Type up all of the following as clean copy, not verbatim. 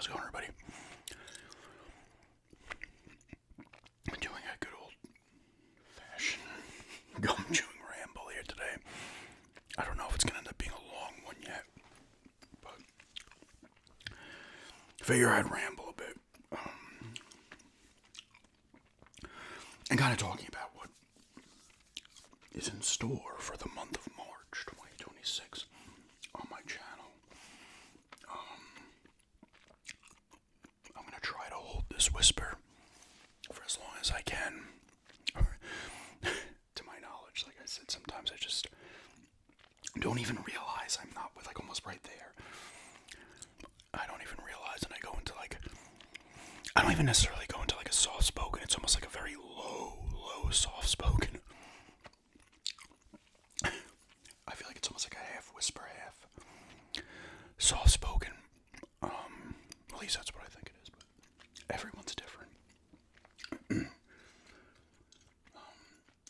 How's it going, everybody? I'm doing a good old-fashioned gum chewing ramble here today. I don't know if it's going to end up being a long one yet, but I figure I'd ramble a bit. And kind of talking about what is in store for the month of March 2026 on my channel. I'm going to try to hold this whisper for as long as I can. To my knowledge, like I said, sometimes I just don't even realize I'm not like almost right there. I don't even realize, and I go into like, I don't even necessarily go into like a soft spoken. It's almost like a very low soft spoken. I feel like it's almost like a half whisper, half soft spoken. At least that's what I think it is, but everyone's different.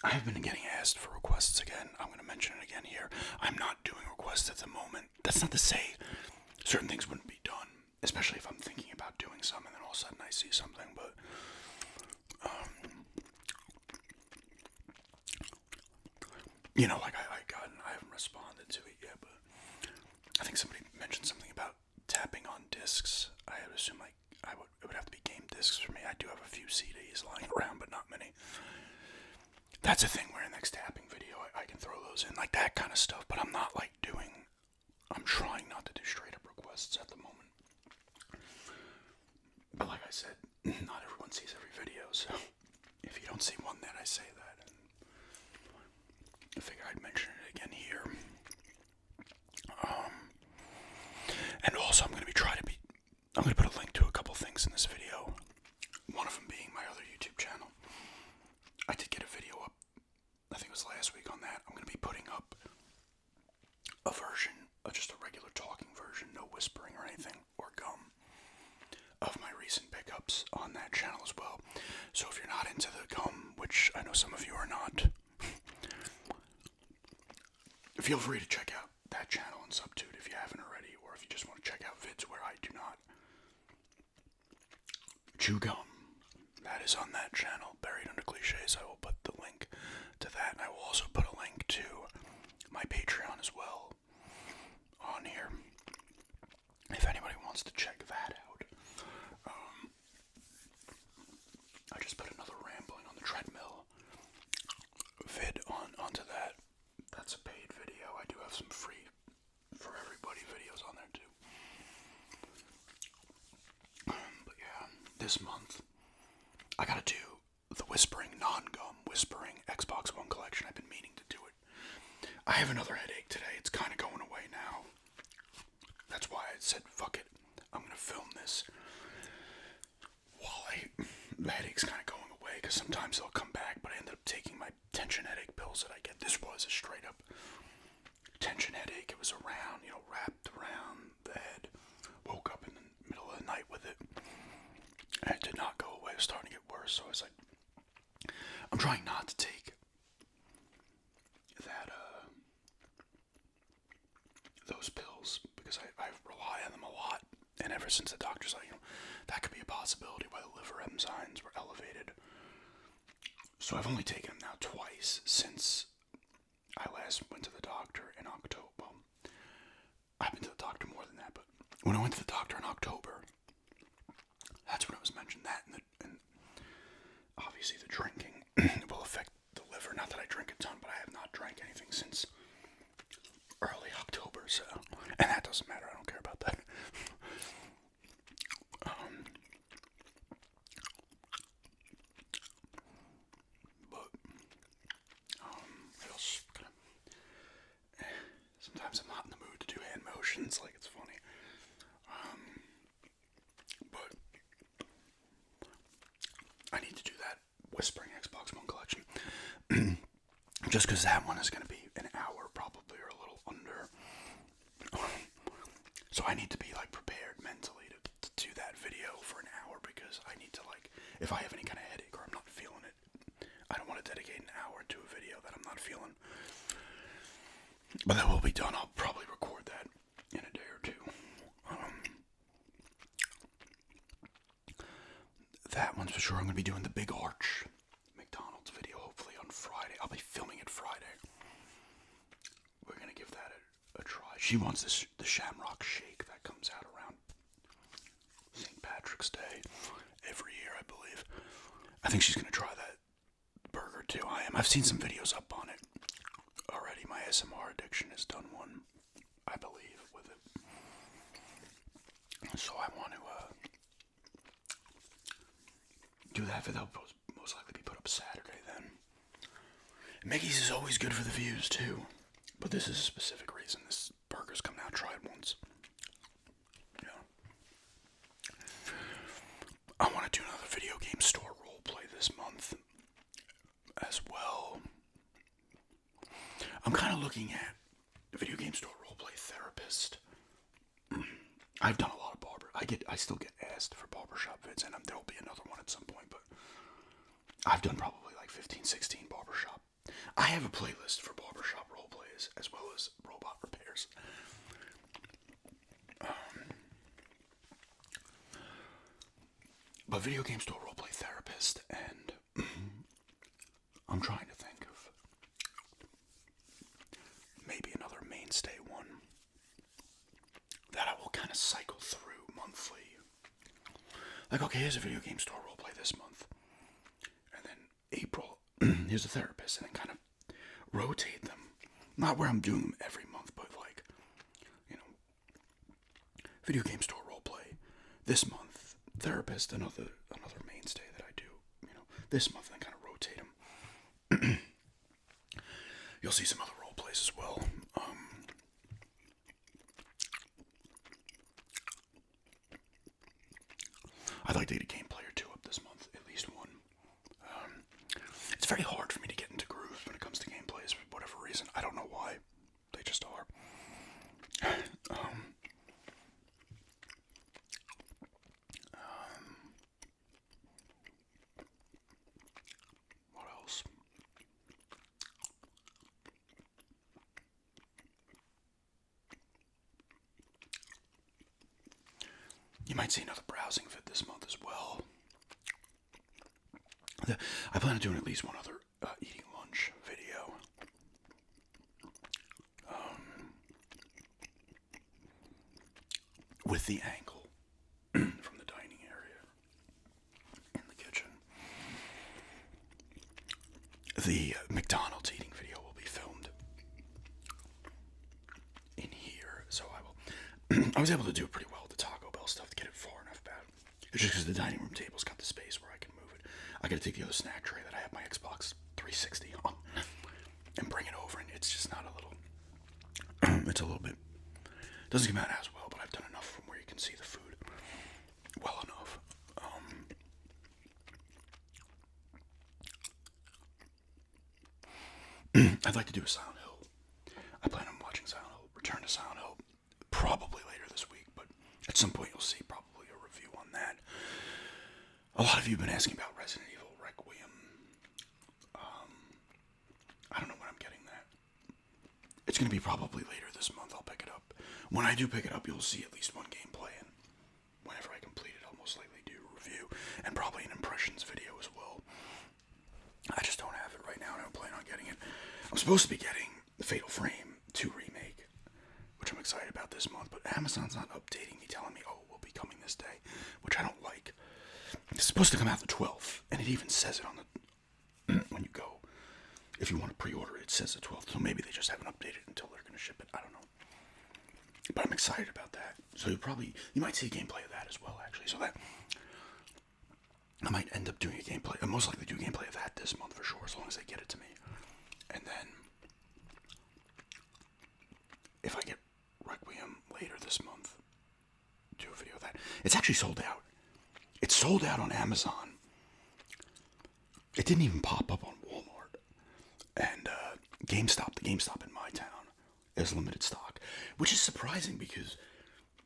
I have been getting asked for requests again. I'm going to mention it again here. I'm not doing requests at the moment. That's not to say certain things wouldn't be done, especially if I'm thinking about doing some and then all of a sudden I see something, but you know, like I haven't responded to it yet, but I think somebody mentioned something about tapping on discs. I would assume like it would have to be game discs for me. I do have a few CDs lying around, but not many. That's a thing where in the next tapping video I can throw those in, like that kind of stuff, but I'm trying not to do straight up requests at the moment. But like I said, not everyone sees every video, so if you don't see one then I say that, and I figure I'd mention it again here. And also I'm going to put a link to a couple things in this video, one of them being my other YouTube channel. I did get a video up, I think it was last week on that. I'm going to be putting up a version, just a regular talking version, no whispering or anything, or gum, of my recent pickups on that channel as well. So if you're not into the gum, which I know some of you are not, feel free to check out that channel and sub to it if you haven't already, or if you just want to check out vids where I do not chew gum. That is on that channel, buried under cliches. I will put the link to that, and I will also put a link to my Patreon as well on here, if anybody wants to check that out. I just put another rambling on the treadmill vid onto that. That's a paid video. I do have some free for everybody videos on there too. But yeah, this month I gotta do the whispering non-gum, whispering Xbox One collection. I've been meaning to do it. I have another headache today. It's kind of going away now. That's why I said, fuck it. I'm gonna film this while the headache's kind of going away, because sometimes they'll come back, but I ended up taking my tension headache pills that I get. This was a straight up tension headache. It was around, wrapped around the head. Woke up in the middle of the night with it. And it did not go away. It was starting to get worse. So I was like, I'm trying not to take that, those pills, because I rely on them a lot. And ever since the doctor's like, that could be a possibility why the liver enzymes were elevated. So I've only taken them now twice since I last went to the doctor in October. Well, I've been to the doctor more than that, but when I went to the doctor in October, that's when it was mentioned that, and obviously the drinking will affect the liver. Not that I drink a ton, but I have not drank anything since early October, so, and that doesn't matter. I don't care about that. Sometimes I'm not in the mood to do hand motions, like it's funny. But I need to do that whispering Xbox One collection. Just because that one is going to be an hour probably, or a little under. So I need to be like prepared mentally to do that video for an hour, because I need to, like, if I have any kind of headache or I'm not feeling it, I don't want to dedicate an hour to a video that I'm not feeling. But that will be done. I'll probably record that in a day or two. that one's for sure. I'm going to be doing the Big Arch McDonald's video hopefully on Friday. I'll be filming it Friday. We're going to give that a try. She wants the Shamrock Shake that comes out around St. Patrick's Day every year, I believe. I think she's going to try that burger too. I've seen some videos up on it already. My SMR addiction has done one, I believe, with it. So I want to do that. They'll most likely be put up Saturday then. Mickey's is always good for the views too, but this is a specific reason. This burger's come out. Try it once. Yeah. I want to do another video game store roleplay this month as well. I'm kind of looking at a video game store roleplay therapist. I've done a lot of barber. I still get asked for barbershop vids, and there'll be another one at some point, but I've done probably like 15, 16 barbershop. I have a playlist for barbershop roleplays as well as robot repairs. But video game store roleplay therapist, and I'm trying to think of maybe another mainstay one that I will kind of cycle through monthly. Like, okay, here's a video game store roleplay this month, and then April, here's a therapist, and then kind of rotate them. Not where I'm doing them every month, but like, video game store roleplay this month, therapist, another mainstay that I do, this month, and then kind of rotate them. You'll see some other role plays as well. I'd like to get a gameplay or two up this month, at least one. It's very hard for me to get into grooves when it comes to gameplays for whatever reason. I don't know why. They just are. What else? You might see another browsing vid this month as well. I plan on doing at least one other eating lunch video. With the angle from the dining area in the kitchen. The McDonald's eating video will be filmed in here, so I will. I was able to do it pretty well with the Taco Bell stuff to get it far enough back. It's just because the dining room table's got the space where I can move it. I gotta take the other snack tray that I have my Xbox 360 on and bring it over, and it's just not a little. It's a little bit. Doesn't come out as well, but I've done enough from where you can see the food well enough. I'd like to do a Silent Hill. I plan on watching Silent Hill, Return to Silent Hill, probably later this week, but at some point you'll see probably a review on that. A lot of you have been asking about Resident Evil Requiem. I don't know when I'm getting that. It's going to be probably later this month. I'll pick it up. When I do pick it up, you'll see at least one gameplay, and whenever I complete it, I'll most likely do a review, and probably an impressions video as well. I just don't have it right now, and I don't plan on getting it. I'm supposed to be getting the Fatal Frame 2 remake, which I'm excited about this month, but Amazon's not updating me, telling me, oh, it will be coming this day, which I don't like. It's supposed to come out the 12th, and it even says it on the when you go. If you want to pre-order it, it says the 12th, so maybe they just haven't updated until they're going to ship it. I don't know. But I'm excited about that. So you might see a gameplay of that as well, actually. So that I might end up doing a gameplay. I'll most likely do a gameplay of that this month for sure, as long as they get it to me. And then if I get Requiem later this month, do a video of that. It's actually sold out. It's sold out on Amazon. It didn't even pop up on Walmart. And GameStop, the GameStop in my town, is limited stock. Which is surprising because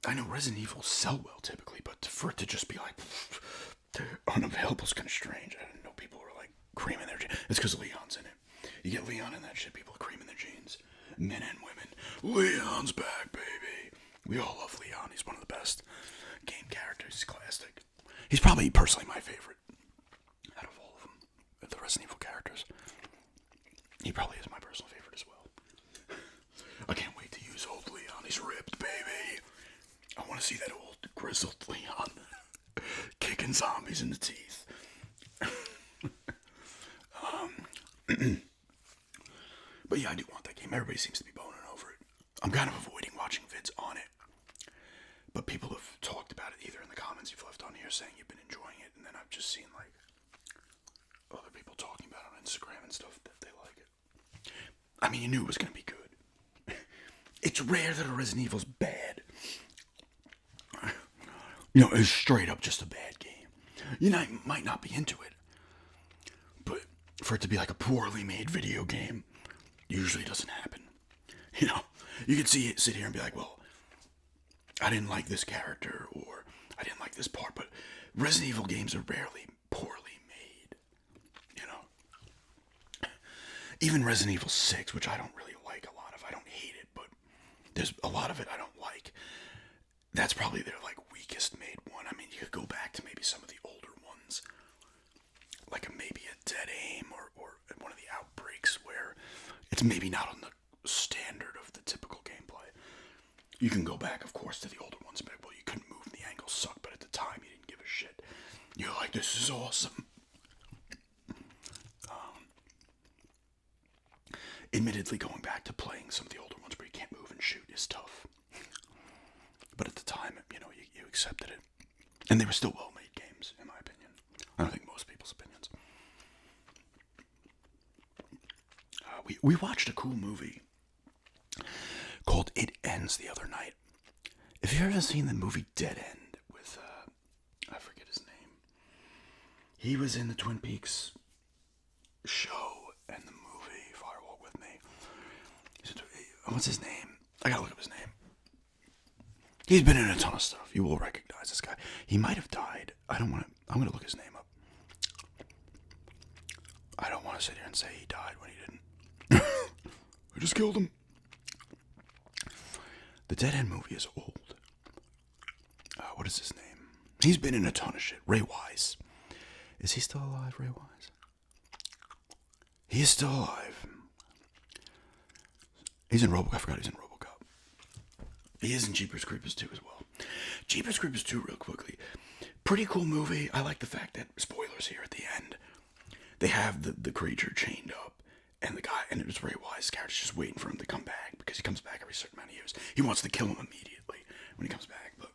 I know Resident Evil sell well typically, but for it to just be like, they're unavailable is kind of strange. I didn't know people were like creaming their jeans. It's because Leon's in it. You get Leon in that shit, people are creaming their jeans. Men and women. Leon's back, baby. We all love Leon. He's one of the best game characters. He's classic. He's probably personally my favorite probably is my personal favorite as well. I can't wait to use old Leon. He's ripped, baby. I want to see that old grizzled Leon kicking zombies in the teeth. But yeah, I do want that game. Everybody seems to be boning over it. I'm kind of avoiding watching vids on it. But people have talked about it either in the comments you've left on here saying you've been enjoying it, and then I've just seen like other people talking about it on Instagram and stuff that they like it. I mean, you knew it was going to be good. It's rare that a Resident Evil's bad. You know, it's straight up just a bad game. You might not be into it, but for it to be like a poorly made video game usually doesn't happen. You know, you could sit here and be like, well, I didn't like this character or I didn't like this part, but Resident Evil games are rarely poorly made. You know, even Resident Evil 6, which I don't really like a lot of. I don't hate it, but there's a lot of it I don't like. That's probably their like weakest made one. I mean, you could go back to maybe some of the older ones, like maybe a Dead Aim or one of the Outbreaks, where it's maybe not on the standard of the typical gameplay. You can go back, of course, to the older ones, but well, you couldn't move and the angles sucked, but at the time you didn't give a shit. You're like, this is awesome. Admittedly, going back to playing some of the older ones where you can't move and shoot is tough. But at the time, you know, you accepted it. And they were still well-made games, in my opinion. I don't think most people's opinions. We watched a cool movie called It Ends the other night. If you've ever seen the movie Dead End with, I forget his name. He was in the Twin Peaks show and the movie Fire Walk With Me. What's his name? I gotta look up his name. He's been in a ton of stuff. You will recognize this guy. He might have died. I'm going to look his name up. I don't want to sit here and say he died when he didn't. I just killed him. The Dead End movie is old. What is his name? He's been in a ton of shit. Ray Wise. Is he still alive, Ray Wise? He is still alive. He's in RoboCop. I forgot he's in RoboCop. He is in Jeepers Creepers 2 as well. Jeepers Creepers 2, real quickly. Pretty cool movie. I like the fact that, spoilers here at the end, they have the creature chained up, and the guy, and it was Ray Wise's character, just waiting for him to come back, because he comes back every certain amount of years. He wants to kill him immediately when he comes back. But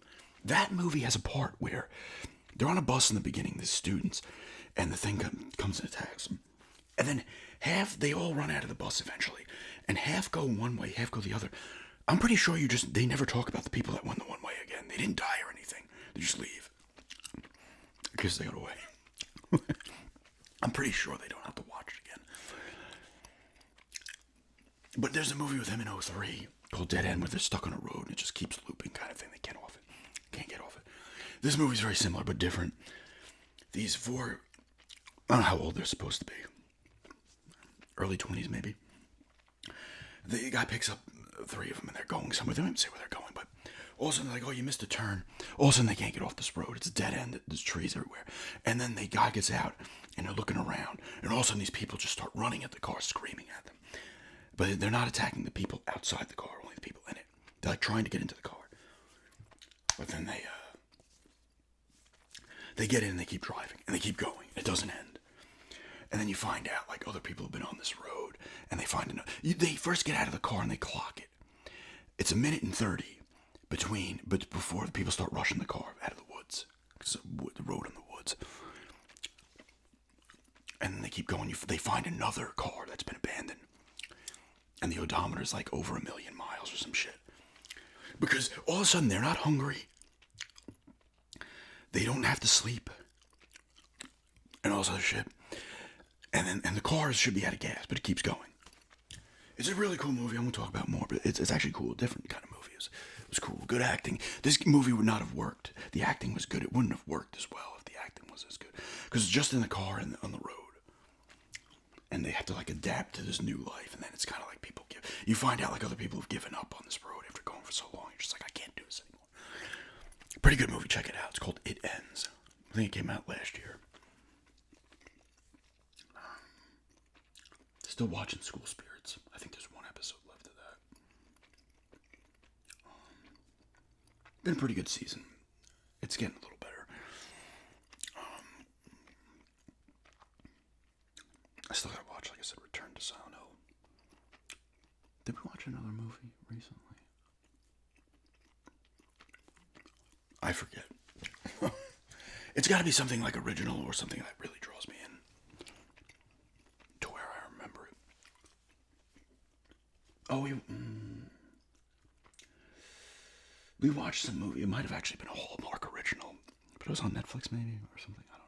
that movie has a part where they're on a bus in the beginning, the students, and the thing comes and attacks them. And then they all run out of the bus eventually, and half go one way, half go the other. I'm pretty sure they never talk about the people that went the one way again. They didn't die or anything. They just leave. Because they got away. I'm pretty sure they don't have to watch it again. But there's a movie with him in 2003 called Dead End where they're stuck on a road and it just keeps looping kind of thing. They can't get off it. This movie's very similar but different. These four, I don't know how old they're supposed to be. Early 20s maybe. The guy picks up three of them and they're going somewhere. They don't even say where they're going, but all of a sudden they're like, oh, you missed a turn. All of a sudden they can't get off this road. It's a dead end. There's trees everywhere. And then the guy gets out and they're looking around. And all of a sudden these people just start running at the car, screaming at them. But they're not attacking the people outside the car, only the people in it. They're like trying to get into the car. But then they get in and they keep driving and they keep going. It doesn't end. And then you find out like other people have been on this road and they find they first get out of the car and they clock it. It's 1:30 before the people start rushing the car out of the woods. It's the road in the woods. And then they keep going. They find another car that's been abandoned. And the odometer's like over 1 million miles or some shit. Because all of a sudden they're not hungry. They don't have to sleep. And all this other shit. And the cars should be out of gas, but it keeps going. It's a really cool movie. I won't talk about more, but it's actually cool. A different kind of movie. It was cool. Good acting. This movie would not have worked. The acting was good. It wouldn't have worked as well if the acting was as good. Because it's just in the car and on the road. And they have to like adapt to this new life. And then it's kind of like you find out like other people have given up on this road after going for so long. You're just like, I can't do this anymore. Pretty good movie. Check it out. It's called It Ends. I think it came out last year. still watching School Spirits. I think there's one episode left of that. Been a pretty good season. It's getting a little better. I still gotta watch, like I said, Return to Silent Hill. Did we watch another movie recently? I forget. It's gotta be something like original or something that really draws me in to where I remember it. Oh, we watched some movie. It might have actually been a Hallmark original, but it was on Netflix maybe or something. I don't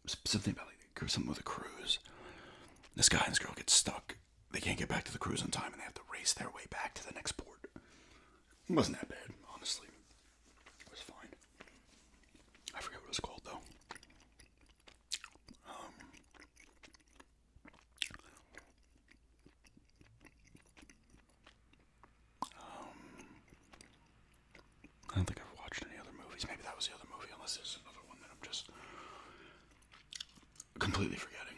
know. Something about like something with a cruise. This guy and this girl get stuck. They can't get back to the cruise on time, and they have to race their way back to the next port. It wasn't that bad, honestly. It was fine. I forget what it was called though. I don't think I've watched any other movies. Maybe that was the other movie, unless there's another one that I'm just completely forgetting.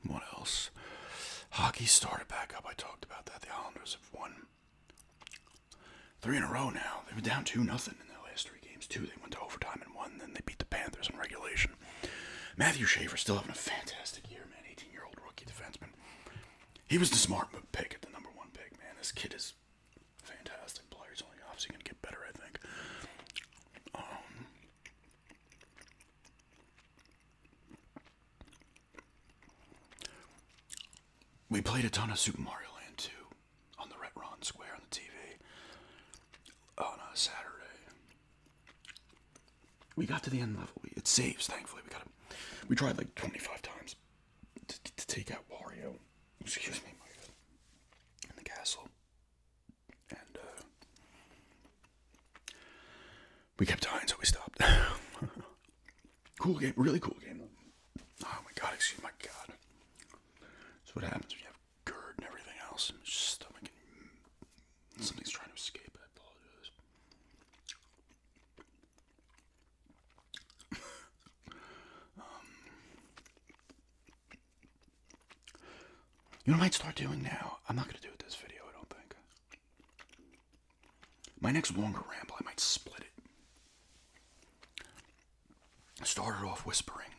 What else? Hockey started back up. I talked about that. The Islanders have won 3 in a row now. They were down 2-0 in their last 3 games, too. They went to overtime and won, then they beat the Panthers in regulation. Matthew Schaefer still having a fantastic year, man. 18-year-old rookie defenseman. He was the smart pick at the number 1 pick, man. This kid is a fantastic player. He's only obviously going to get better, I think. We played a ton of Super Mario Land 2 on the Retron Square on the TV on a Saturday. We got to the end level. It saves, thankfully. We tried like 25 times to take out Wario. Excuse me, in the castle. And we kept dying, so we stopped. Cool game, really cool game. Oh my god, excuse my god. That's what happens when you have GERD and everything else. It's just stomach and something's trying to escape. I apologize. You know what I might start doing now? I'm not going to do it this video, I don't think. My next longer ramble, I might split it. I started off whispering.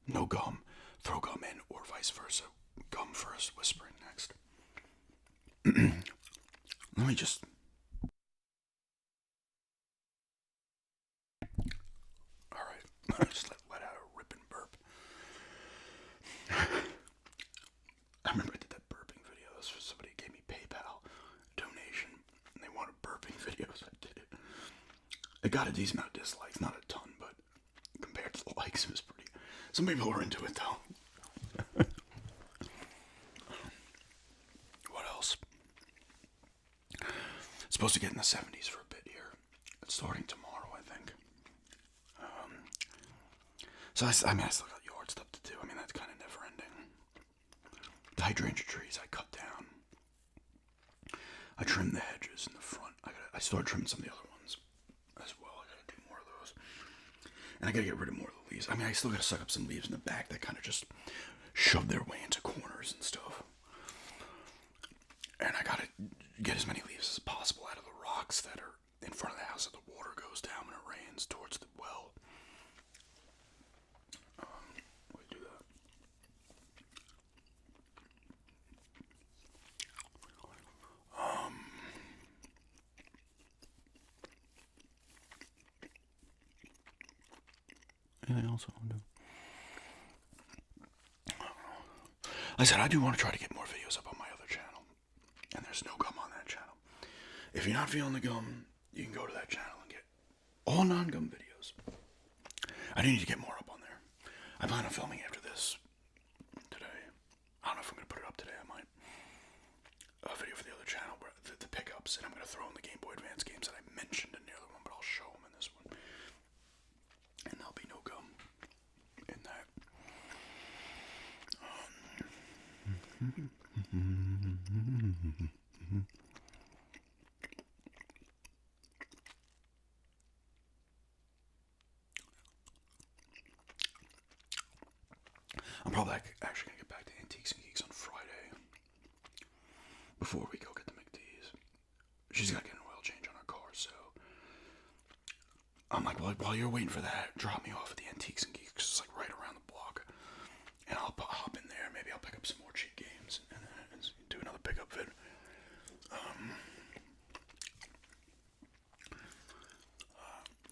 No gum. Throw gum in, or vice versa. Gum first, whispering next. Let me just... Alright. Just let out a ripping burp. I remember I did that burping video. This was somebody gave me PayPal donation, and they wanted burping videos. I did it. It got a decent amount of dislikes, not a ton, but compared to the likes, it was pretty. Some people were into it though. What else? Supposed to get in the 70s for a bit here. It's starting tomorrow, I think. So I still got yard stuff to do. I mean, that's kind of never ending. The hydrangea trees I cut down. I trimmed the hedges in the front. I started trimming some of the other ones as well. I gotta do more of those. And I gotta get rid of more of the leaves. I mean, I still gotta suck up some leaves in the back that kind of just shove their way into corners and stuff. And I gotta get as many leaves as possible out of the rocks that are in front of the house that the water goes down when it rains towards the well. We do that. Anything else I want to do? Like I said, I do want to try to get more videos up on my other channel. And there's no gum on that channel. If you're not feeling the gum, you can go to that channel and get all non-gum videos. I do need to get more up on there. I plan on filming after this today. I don't know if I'm going to put it up today. I might. A video for the other channel, where the pickups, and I'm going to throw in the Game Boy Advance games that I mentioned in the other one, but I'll show them in this one. And there'll be no gum in that. I'm probably actually gonna get back to Antiques and Geeks on Friday before we go get the McD's. She's got to get an oil change on her car, so I'm like, well, while you're waiting for that, drop me off at the Antiques and Geeks. It's like right around the block, and I'll hop in there. Maybe I'll pick up some more cheap games and do another pickup vid.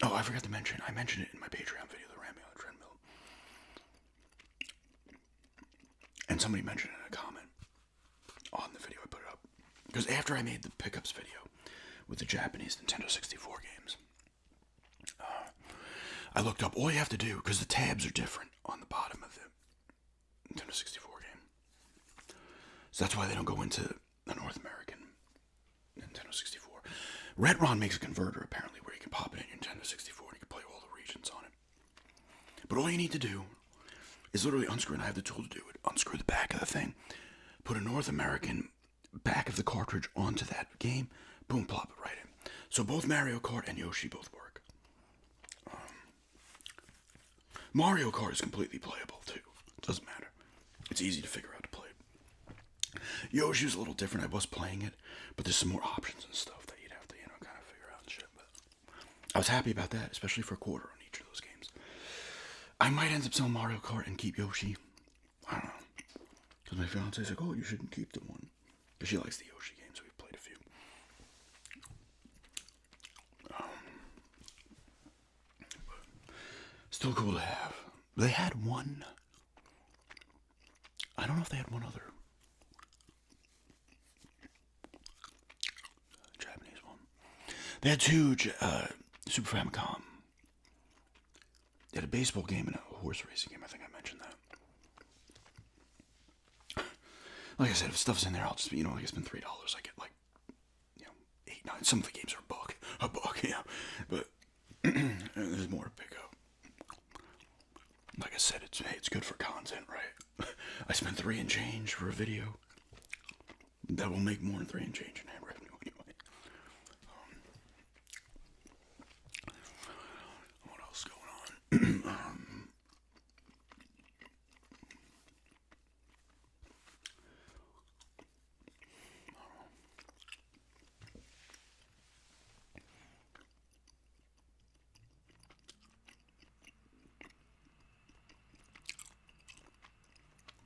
Oh, I forgot to mention. I mentioned it in my Patreon video, the Ramble on the treadmill, and somebody mentioned it in a comment on the video I put it up. Because after I made the pickups video with the Japanese Nintendo 64 games, I looked up all you have to do, because the tabs are different on the bottom of the Nintendo 64 game. So that's why they don't go into the North American Nintendo 64. Redron makes a converter, apparently, where you can pop it in your Nintendo 64 and you can play all the regions on it. But all you need to do is literally unscrew, and I have the tool to do it, unscrew the back of the thing, put a North American back of the cartridge onto that game, boom, plop it right in. So both Mario Kart and Yoshi both work. Mario Kart is completely playable too. It doesn't matter. It's easy to figure out to play it. Yoshi's a little different. I was playing it, but there's some more options and stuff that you'd have to, kind of figure out and shit. But I was happy about that, especially for a quarter on each of those games. I might end up selling Mario Kart and keep Yoshi. I don't know. Because my fiance's like, oh, you shouldn't keep the one. Because she likes the Yoshi games. We've played a few. Still cool to have. They had one. I don't know if they had one other Japanese one. They had two Super Famicom. They had a baseball game and a horse racing game. I think I mentioned that. Like I said, if stuff's in there, I'll just, like I spend $3. I get like, 8, 9. Some of the games are a buck, yeah. But there's more to pick up. Like I said, it's good for content, right? I spent $3 and change for a video. That will make more than $3 and change in ad revenue anyway. What else is going on?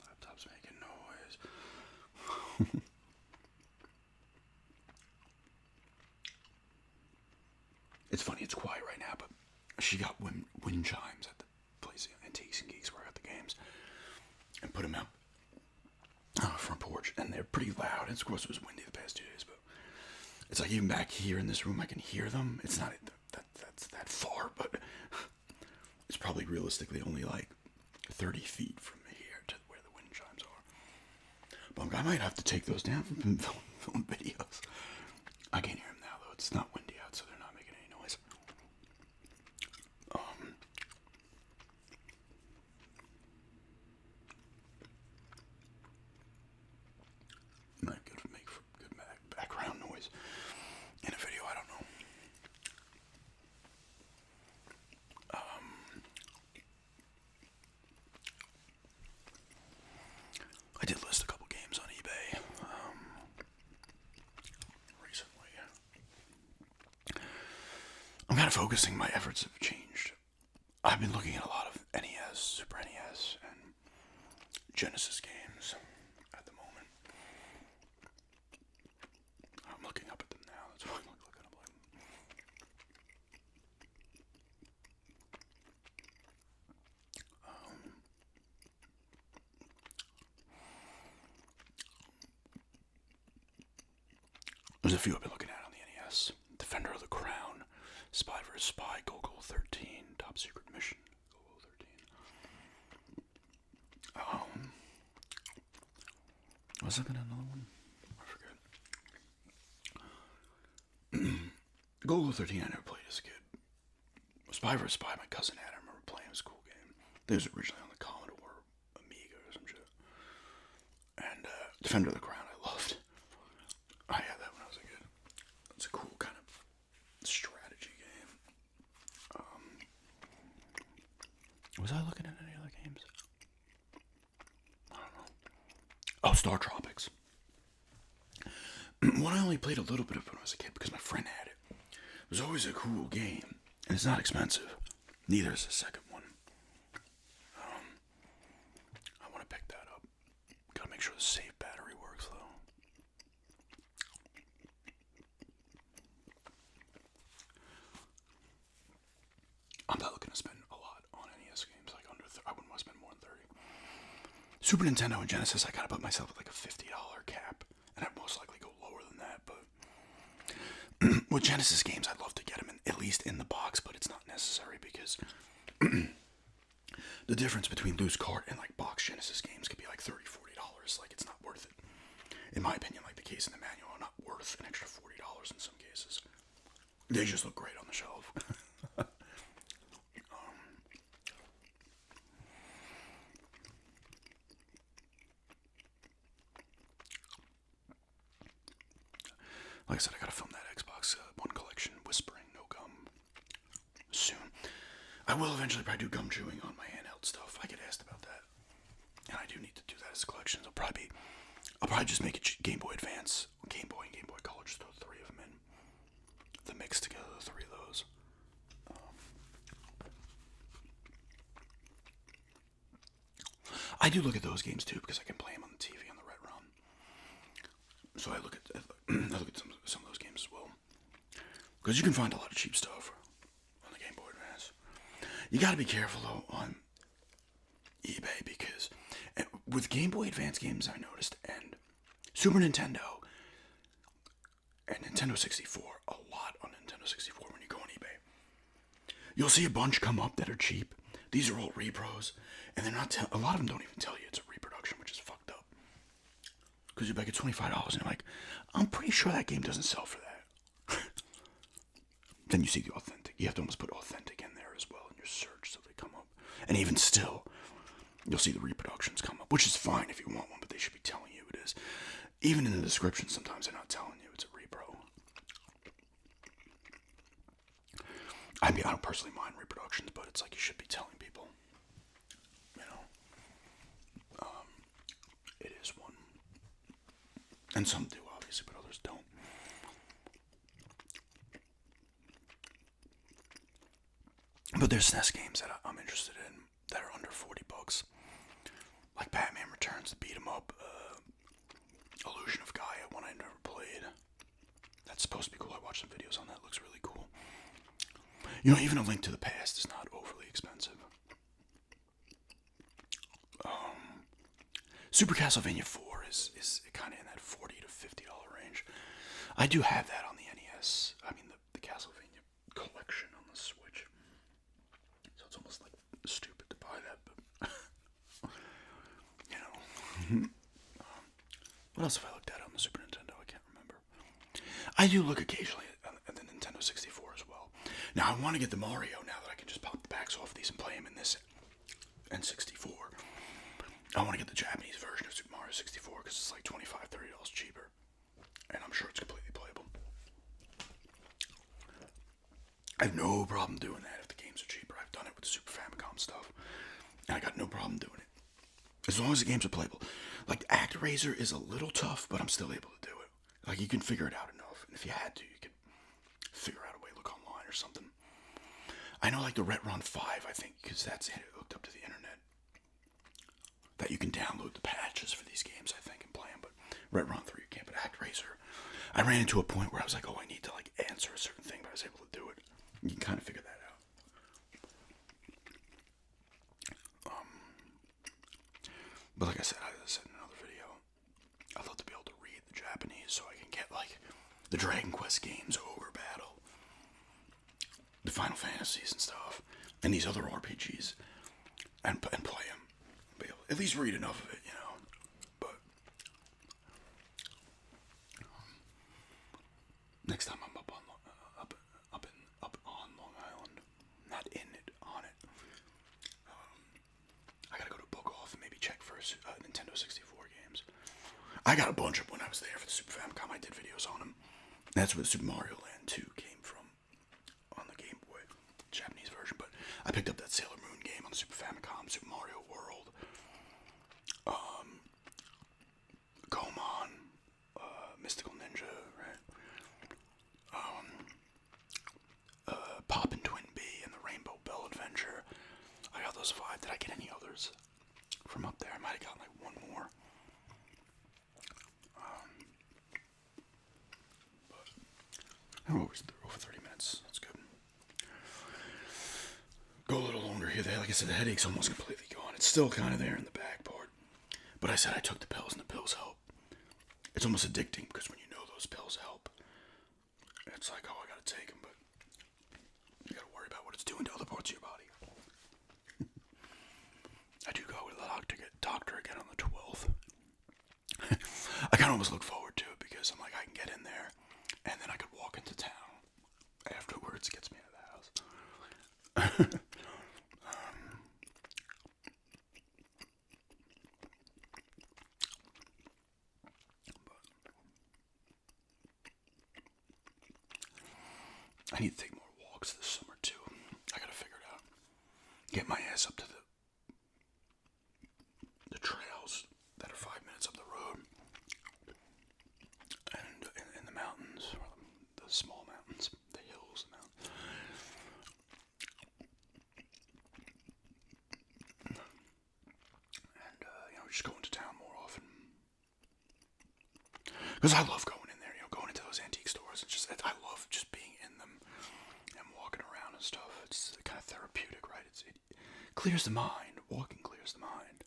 Laptop's making noise. It's funny, it's quiet right now, but she got wind chimes at the place, Antiques and Geeks, where I got the games, and put them out on the front porch, and they're pretty loud. And of course, it was windy the past 2 days, but it's like even back here in this room, I can hear them. It's not that far, but it's probably realistically only like 30 feet from here to where the wind chimes are. But I might have to take those down from film videos. I can't hear them now, though. It's not windy out, so they're not making any noise. Might make for good background noise in a video. I don't know. I did list a couple games on eBay recently. I'm kind of focusing. My efforts have changed. I've been looking at a lot of NES, Super NES, and Genesis games at the moment. I'm looking up at them now. That's what I'm looking up like. There's a few I've been looking at on the NES. Defender of the Crown, Spy vs. Spy, Gogol 13, Top Secret Mission, Gogol 13. Was I looking at another one? I forget. Gogol 13 I never played as a kid. Spy vs. Spy, my cousin had. I remember playing. It was a cool game. It was originally on the Commodore Amiga or some shit. And Defender of the Crown I loved. I had that when I was a kid. It's a cool kind of strategy game. Was I looking at any other games? Star Tropics. One I only played a little bit of when I was a kid because my friend had it. It was always a cool game, and it's not expensive. Neither is the second one. I want to pick that up. Gotta make sure the save battery works, though. I'm not looking to spend a lot on NES games. Like I wouldn't want to spend more than 30. Super Nintendo and Genesis, I gotta put myself at like a $50 cap, and I'd most likely go lower than that. But with Genesis games, I'd love to get them at least in the box, but it's not necessary because the difference between loose cart and like box Genesis games could be like $30, $40. Like it's not worth it, in my opinion. Like the case and the manual are not worth an extra $40 in some cases. They just look great on the shelf. Like I said, I gotta film that Xbox One collection, Whispering No Gum, soon. I will eventually probably do gum chewing on my handheld stuff. I get asked about that, and I do need to do that as collections. I'll probably just make it Game Boy Advance, Game Boy, and Game Boy Color. Just throw 3 of them in, the mix together, the 3 of those. I do look at those games too because I can play them on the TV on the Red Run. So I look at some of those games as well, because you can find a lot of cheap stuff on the Game Boy Advance. You got to be careful though on eBay because with Game Boy Advance games I noticed, and Super Nintendo and Nintendo 64, a lot on Nintendo 64 when you go on eBay, you'll see a bunch come up that are cheap. These are all repros, and they're not. A lot of them don't even tell you it's a reproduction, which is fucked up. Because you're like, it's $25, and you're like, I'm pretty sure that game doesn't sell for that. Then you see the authentic. You have to almost put authentic in there as well in your search so they come up. And even still, you'll see the reproductions come up, which is fine if you want one, but they should be telling you it is. Even in the description, sometimes they're not telling you it's a repro. I mean, I don't personally mind reproductions, but it's like you should be telling people. You know? It is one. And some do, obviously, but others don't. But there's SNES games that I'm interested in that are under $40. Like Batman Returns, the beat 'em up, Illusion of Gaia, one I never played. That's supposed to be cool. I watched some videos on that. It looks really cool. You know, even A Link to the Past is not overly expensive. Super Castlevania 4 is kind of in that $40 to $50 range. I do have that on the NES. I mean, the Castlevania collection on the Switch. So it's almost like stupid to buy that, but you know. What else have I looked at on the Super Nintendo? I can't remember. I do look occasionally at the Nintendo 64 as well. Now I want to get the Mario now that I can just pop the backs off these and play them in this N64. I want to get the Japanese version of Super Mario 64 because it's like $25, $30 cheaper. And I'm sure it's completely playable. I have no problem doing that if the games are cheaper. I've done it with the Super Famicom stuff. And I got no problem doing it. As long as the games are playable. Like, ActRaiser is a little tough, but I'm still able to do it. Like, you can figure it out enough. And if you had to, you could figure out a way to look online or something. I know, like, the Retron 5, I think, because that's hooked up to the internet, that you can download the patches for these games, I think, and play them. But Retron 3, you can't. But ActRaiser, I ran into a point where I was like, oh, I need to, like, answer a certain thing, but I was able to do it. You can kind of figure that out. But like I said in another video, I'd love to be able to read the Japanese so I can get, like, the Dragon Quest games over battle, the Final Fantasies and stuff, and these other RPGs, and play them. Be able to at least read enough of it, you know. But next time I'm up on Long Island, not in it, on it. I gotta go to Book Off and maybe check for Nintendo 64 games. I got a bunch of when I was there for the Super Famicom. I did videos on them. That's where the Super Mario Land 2 came from on the Game Boy, Japanese version. But I picked up that Sailor Moon game on the Super Famicom, Super Mario World. those 5. Did I get any others from up there? I might have gotten like one more. But we're over 30 minutes. That's good. Go a little longer here. Like I said, the headache's almost completely gone. It's still kind of there in the back part. But I said I took the pills, and the pills help. It's almost addicting because when you know those pills help, it's like, oh, I gotta take them, but you gotta worry about what it's doing to other parts of your body. I do go with the doctor again on the 12th. I kind of almost look forward to it because I'm like, I can get in there, and then I could walk into town afterwards. Gets me out of the house. I need to take more walks this summer too. I gotta figure it out. Get my ass up to the trails that are 5 minutes up the road, and in the mountains, or the small mountains, the hills, the mountains. And just go into town more often because I love going in there. Going into those antique stores. I love just being in them and walking around and stuff. It's kind of therapeutic, right? It clears the mind. Walking clears the mind.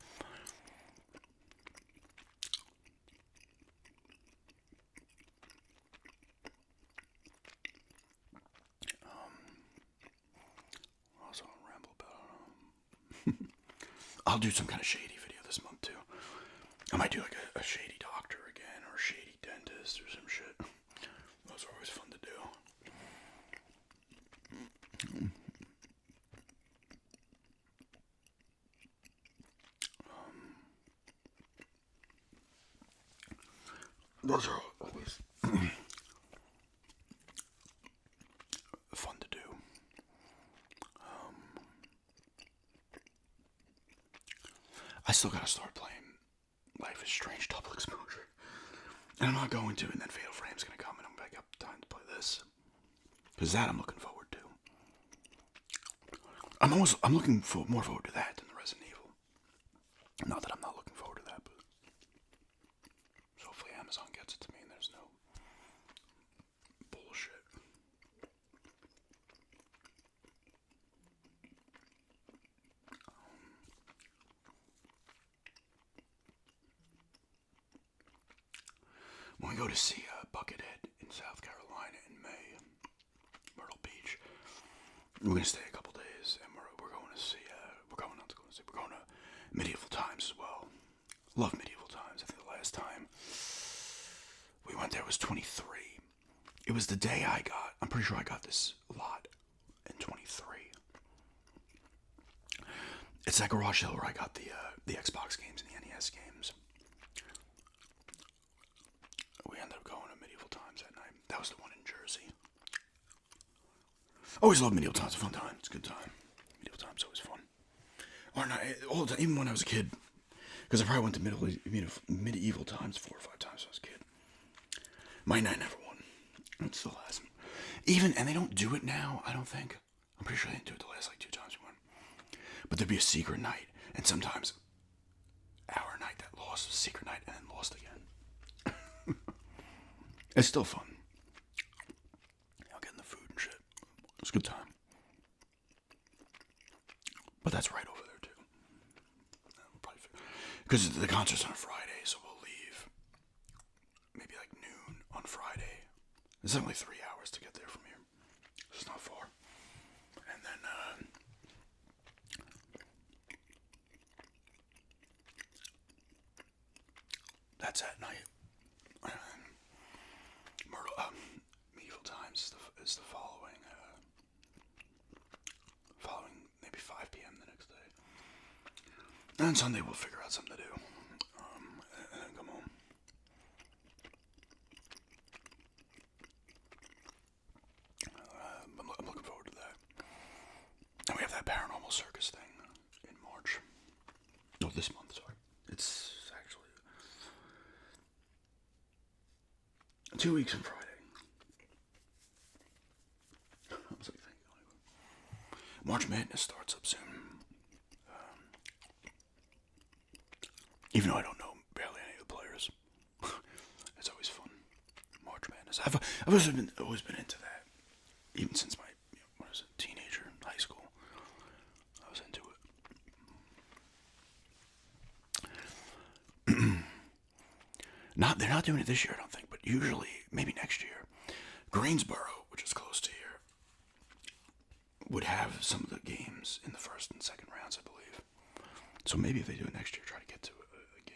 Also on Ramble about. I'll do some kind of shady video this month too. I might do like a shady doctor again, or a shady dentist, or some shit. Those are always fun to do. Those are always fun to do. I still gotta start playing Life is Strange Double Exposure. And I'm not going to, and then Fatal Frame's gonna come, and I'm back up time to play this. Because that I'm looking forward to. I'm looking more forward to that than the Resident Evil. Not that I'm not looking forward to that, but so hopefully Amazon gets it to me and there's no bullshit. When we go to see Buckethead in South Carolina in May, Myrtle Beach, we're gonna stay a couple days, and we're going to see. We're going to Medieval Times as well. Love Medieval Times. I think the last time we went there was 23. It was the day I'm pretty sure I got this lot in 23. It's that garage sale where I got the Xbox games and the NES games. We ended up going to Medieval Times that night. That was the one in Jersey. Always loved Medieval Times. It's a fun time. It's a good time. Medieval Times always fun. Or not all the time, even when I was a kid. Because I probably went to Medieval Times 4 or 5 times when I was a kid. My night never won. It still hasn't. And they don't do it now, I don't think. I'm pretty sure they didn't do it the last 2 times we went. But there'd be a secret night. And sometimes our night that lost was a secret night and then lost again. It's still fun. Getting the food and shit. It was a good time. But that's right over there too. Because the concert's on a Friday, so we'll leave maybe like noon on Friday. It's only 3 hours to get there from here. It's not far. And then that's at night. Medieval Times is the following maybe 5 p.m. the next day. And on Sunday we'll figure out something to do. And then come home. I'm looking forward to that. And we have that paranormal circus thing in March. No, this month, sorry. It's actually 2 weeks from Friday. I was like thinking, March Madness starts up soon. Even though I don't know barely any of the players. It's always fun. March Madness. I've always been into that. Even since my, when I was a teenager in high school. I was into it. They're not doing it this year, I don't think, but usually, maybe next year, Greensboro, which is close to here, would have some of the games in the first and second rounds, I believe. So maybe if they do it next year, try to get to a game.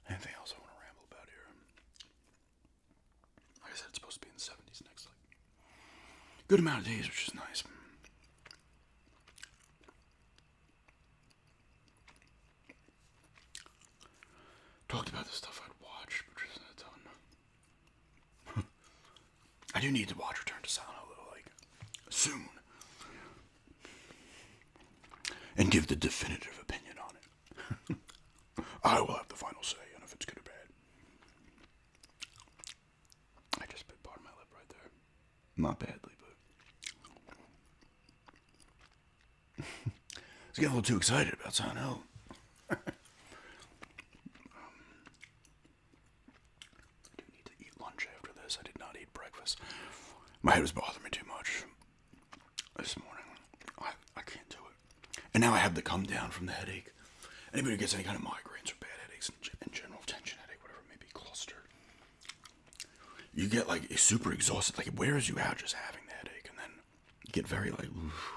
Anything else I want to ramble about here? Like I said, it's supposed to be in the 70s next, good amount of days, which is nice. Talked about the stuff I'd watch, which isn't a ton. I do need to watch Return to Silent Hill, though, like, soon. And give the definitive opinion on it. I will have the final say on if it's good or bad. I just bit part of my lip right there. Not badly, but... I was getting a little too excited about Silent Hill. I do need to eat lunch after this. I did not eat breakfast. My head was bothering me too much this morning. I can't do it. And now I have the come down from the headache. Anybody who gets any kind of migraines or bad headaches in general, tension headache, whatever it may be, cluster, you get like super exhausted. Like it wears you out just having the headache, and then you get very like, oof.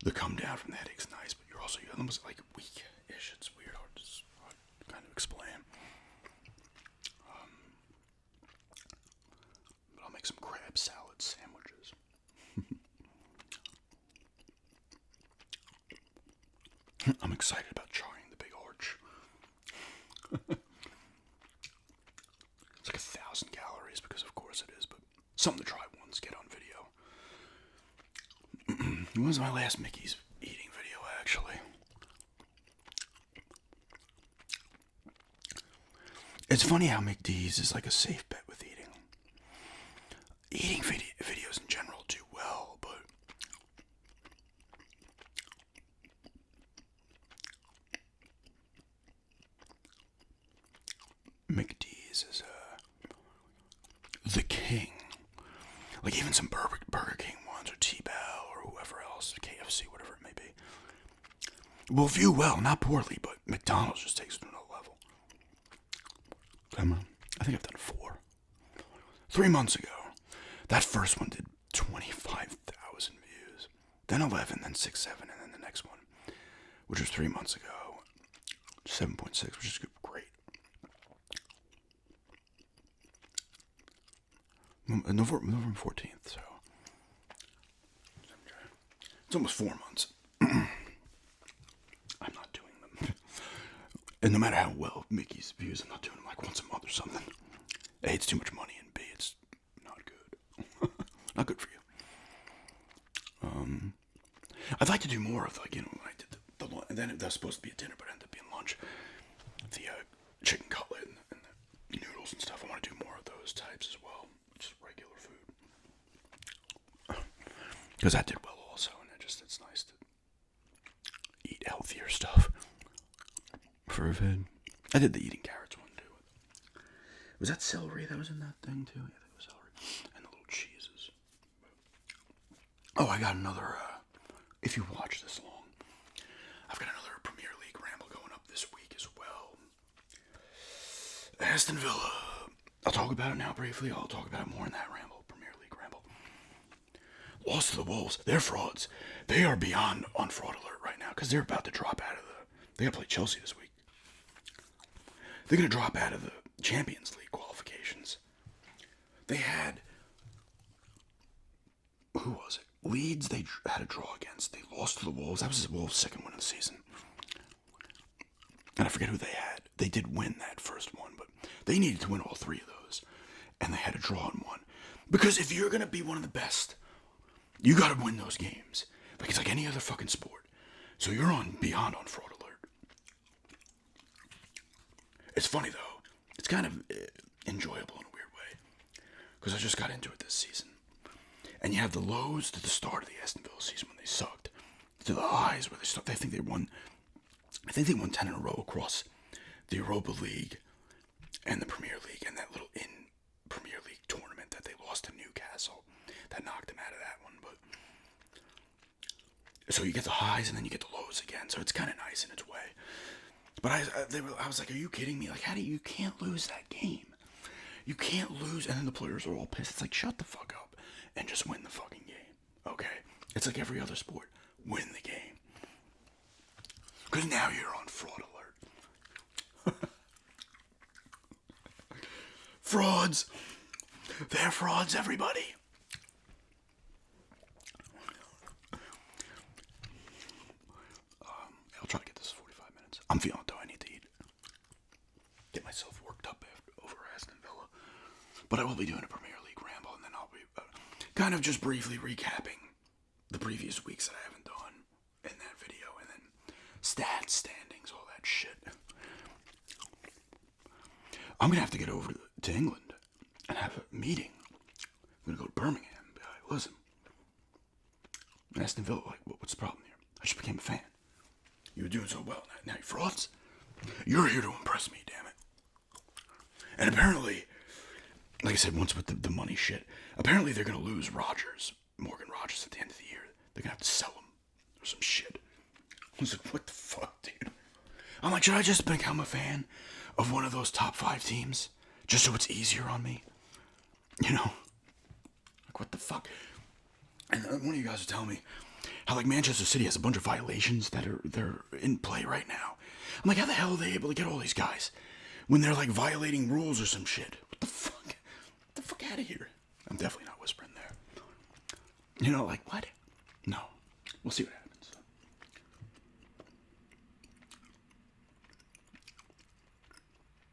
The come down from the headache's nice, but you're almost like weak-ish. It's weird, hard to kind of explain. But I'll make some crab salad sandwiches. I'm excited about trying the big arch. It's like 1,000 calories because of course it is, but something to try once, get on video. When was my last Mickey's eating video, actually? It's funny how McD's is like a safe bet with eating. Eating videos in general do well, but... McD's is the king. Like even some Burger King ones or T-Bow or whoever else, KFC, whatever it may be, will view well, not poorly, but McDonald's just takes it to another level. I think I've done 4. 3 months ago, that first one did 25,000 views, then 11, then 6, 7, and then the next one, which was 3 months ago, 7.6, which is great. November 14th, so it's almost 4 months. I'm not doing them. And no matter how well Mickey's views, I'm not doing them like once a month or something. A, it's too much money, and B, it's not good. Not good for you. I'd like to do more of, like, when I did the and then that was supposed to be a dinner, but it ended up being lunch. The chicken cutlet and the noodles and stuff. I want to do more of those types as well. Just regular food. Because that did well also, and it's nice to eat healthier stuff for a vid. I did the eating carrots one too. Was that celery that was in that thing too? Yeah, that was celery. And the little cheeses. Oh, I got another, if you watch this long, I've got another Premier League ramble going up this week as well. Aston Villa. I'll talk about it now briefly. I'll talk about it more in that ramble, Premier League ramble. Lost to the Wolves. They're frauds. They are beyond on fraud alert right now because they're about to drop out of they got to play Chelsea this week. They're going to drop out of the Champions League qualifications. They had, who was it? Leeds they had a draw against. They lost to the Wolves. That was the Wolves' second win of the season. And I forget who they had. They did win that first one, but they needed to win all 3 of those. And they had a draw in one. Because if you're going to be one of the best, you got to win those games. Like it's like any other fucking sport. So you're beyond on fraud alert. It's funny though. It's kind of enjoyable in a weird way. because I just got into it this season. And you have the lows to the start of the Aston Villa season when they sucked, to the highs where they start. I think they won 10 in a row across the Europa League and the Premier League, and that little in Premier League tournament that they lost to Newcastle that knocked them out of that one. But so you get the highs and then you get the lows again. So it's kind of nice in its way. But I was like, are you kidding me? Like, you can't lose that game. You can't lose, and then the players are all pissed. It's like, shut the fuck up and just win the fucking game, okay? It's like every other sport. Win the game. Because now you're on fraud alert. Frauds. They're frauds, everybody. I'll try to get this 45 minutes. I'm feeling it, though. I need to eat. Get myself worked up over Aston Villa. But I will be doing a Premier League ramble, and then I'll be kind of just briefly recapping the previous weeks that I haven't done in that video, and then stats, standings, all that shit. I'm going to have to get over to England and have a meeting. I'm going to go to Birmingham and be like, listen, Aston Villa, like, what's the problem here? I just became a fan. You were doing so well. Now you're frauds. You're here to impress me, damn it. And apparently, like I said once with the money shit, apparently they're going to lose Morgan Rogers at the end of the year. They're going to have to sell him or some shit. I was like, what the fuck, dude? I'm like, should I just become a fan of one of those top 5 teams? Just so it's easier on me? You know? Like, what the fuck? And one of you guys was telling me how, like, Manchester City has a bunch of violations they're in play right now. I'm like, how the hell are they able to get all these guys when they're, like, violating rules or some shit? What the fuck? Get the fuck out of here. I'm definitely not whispering there. You know, like, what? No. We'll see what happens.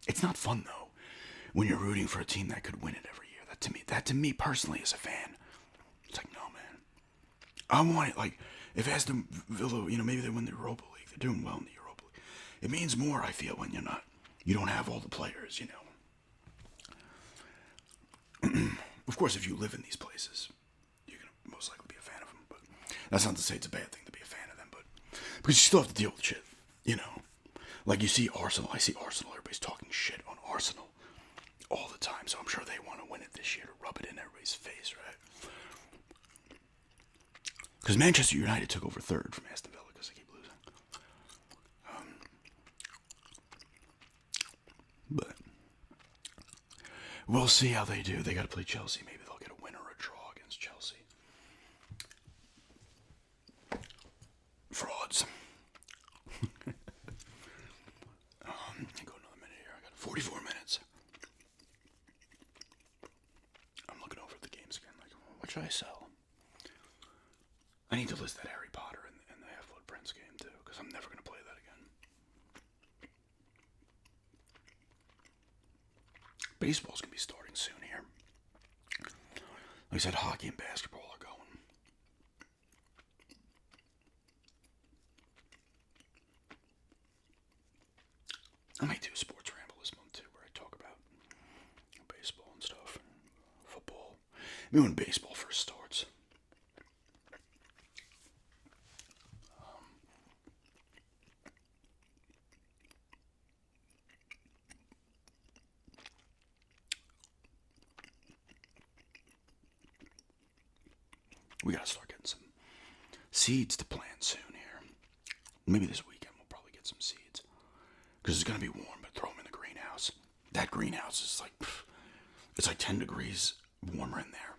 It's not fun, though, when you're rooting for a team that could win it every year. That to me personally as a fan, it's like, no, man. I want it, like, if Aston Villa, you know, maybe they win the Europa League. They're doing well in the Europa League. It means more, I feel, when you don't have all the players, you know. Of course, if you live in these places, you're going to most likely be a fan of them. But that's not to say it's a bad thing to be a fan of them, but because you still have to deal with shit, you know. Like, you see Arsenal. I see Arsenal. Everybody's talking shit on Arsenal all the time. So I'm sure they want to win it this year to rub it in everybody's face, right? Because Manchester United took over third from Aston Villa because they keep losing. But we'll see how they do. They got to play Chelsea. Maybe they'll get a win or a draw against Chelsea. Frauds. Go another minute here. I got 44 minutes. I'm looking over at the games again. Like, what should I sell? I need to list that Harry Potter and the Half-Blood Prince game too, because I'm never going to play that again. Baseball's going to be starting soon here. Like I said, hockey and basketball are going. I might do a sports ramble this month too, where I talk about baseball and stuff, football. Maybe when baseball first starts. We gotta start getting some seeds to plant soon here. Maybe this weekend we'll probably get some seeds. Because it's gonna be warm, but throw them in the greenhouse. That greenhouse is like, it's like 10 degrees warmer in there.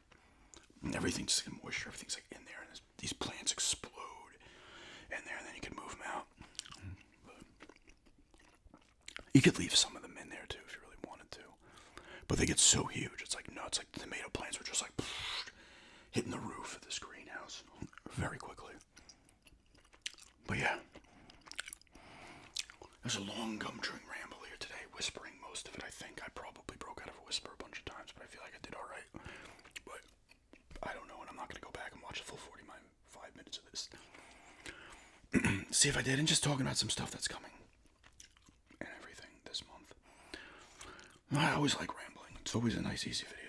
And everything's just moisture, everything's like in there. And these plants explode in there, and then you can move them out. But you could leave some of them in there too if you really wanted to. But they get so huge, it's like nuts. Like the tomato plants were just like hitting the roof of this greenhouse very quickly. But yeah, there's a long gum chewing ramble here today, whispering most of it. I think I probably broke out of a whisper a bunch of times, but I feel like I did all right. But I don't know, and I'm not going to go back and watch a full 45 minutes of this. See if I did, and just talking about some stuff that's coming and everything this month. I always like rambling. It's always a nice, easy video.